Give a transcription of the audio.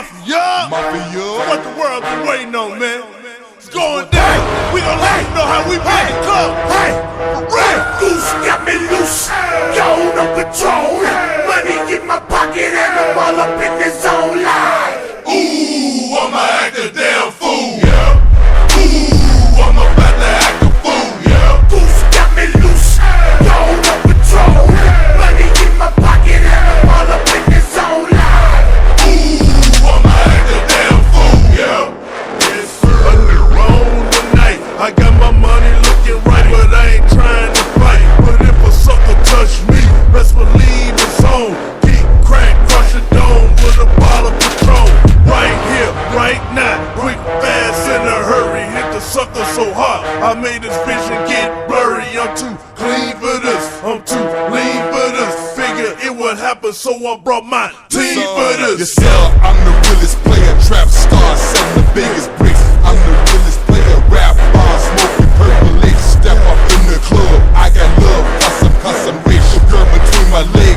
Mafia. What the world been waiting on, man? It's going down. We gon' let you know how we make it come. Hey, Red Goose got me loose. Yo, no control. Money in my pocket and I'm all up in the zone line. Ooh, I'ma act a damn fool. Yeah. Ooh, I'm about to act a fool. Yeah. Goose got me loose. Yo, no control. Money in my pocket and I'm all up in the zone line. Ooh, I'ma act a damn fool. Yeah. Yes, sir. On tonight, I got my money looking right, but I ain't trying to fight. But if a sucker touch me, best believe it's on. Keep crack, crush a dome with a bottle of Patron. Right here, right now, quick, fast, in a hurry. Hit the sucker so hard, I made his vision get blurry. I'm too clean for this, I'm too lean for this. Figure it would happen, so I brought my team for this. Yes, sir, I'm the realest player, trap star, selling the biggest bricks. I'm the realest player, rap bar, smoking purple licks. Step up in the club, I got love, cause I'm rich. Girl between my legs.